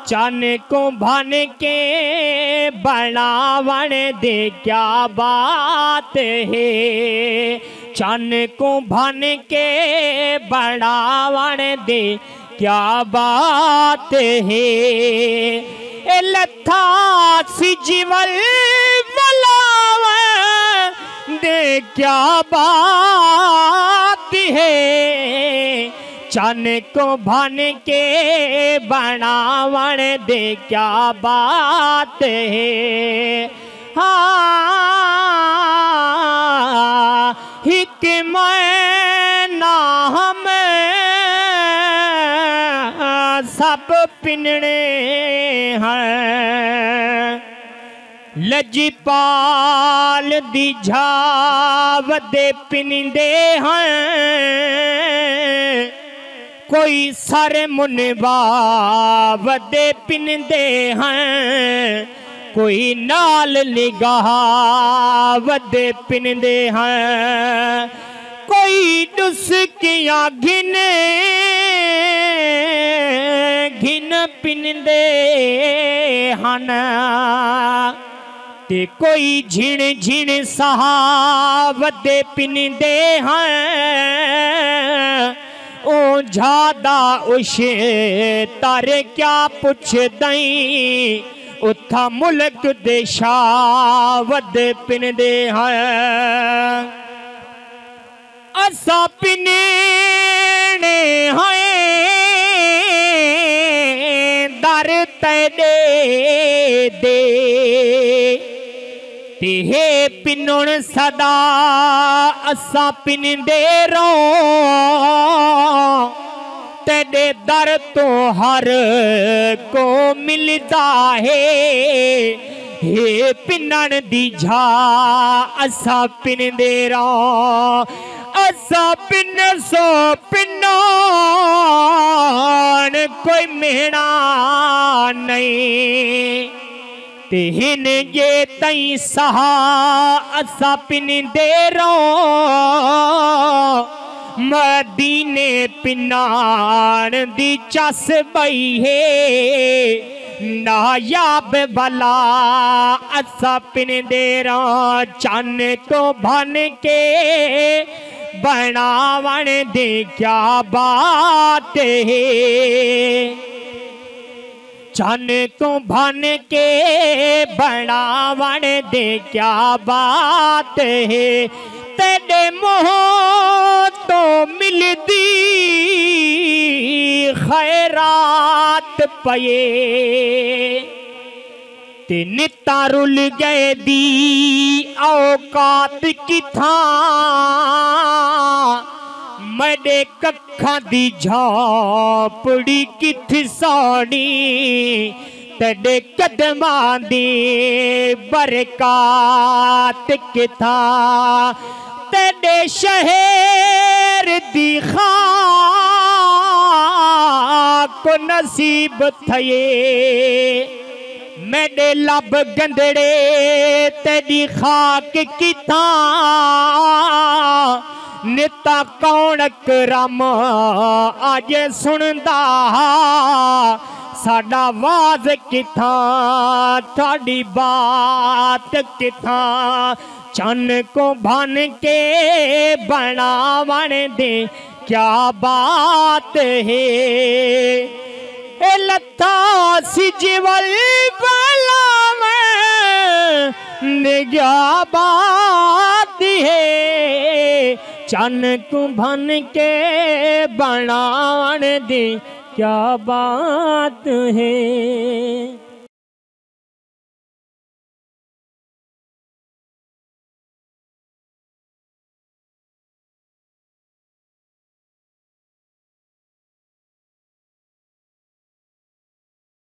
चन को भन के बनावन दे क्या बात है। चन को भन के बनावन दे क्या बात है। ए लथा सिजवल बलावन दे क्या बात है। चन को भन के बनावन दे क्या बात है। हाँ हिकमत ना हम सब पिनने हैं। लजपाल दी झाव दे पिनदे हैं। कोई सर मुनवा वदे पिनदे हैं। कोई नाल निगाह वदे पिनदे हैं। कोई डुसकियां घिन घिन पिनदे हन। ते कोई झिण झिण सहावदे पिनदे हैं। ओ ज्यादा उशे तारे क्या पुछ दई। उथा मुल्क दे शावद पिनदे हैं। असा पिने हैं दर तेरे दे। तेहे पिनुण सदा असा पिनदे रो। तेरे दर तो हर को मिलता है। हे पिनन दी झा असा पिनदे रो। असा पिन सो पिनन कोई मेहना नहीं। तिन ये तई सहा असा पिनदे रो। मदीने पिनान दी चस बई है। नायाब भला असा पिनदे रो। चन को भन के बनावन दे क्या बात है। चन को भन के बनावन दे क्या बात है। तेरे मोह तो मिलदी खैरात पये। ते निता रुल गए दी औकात किथा। मेरे कखा दी झापड़ी किथ सोनी। तेरे कदमां दी बरकात किथा। तेरे शहर दी खाक नसीब थये। मेरे लब गंदड़े तेरी खाक किथा। निता कौन करम आज सुनदा। साडा वाज किथा थाड़ी बात किथा। चन को भन के बनावन दे क्या बात है। ए लथा सिजवल बलावन दे क्या बात है। चन को भन के बनावन दे क्या बात है।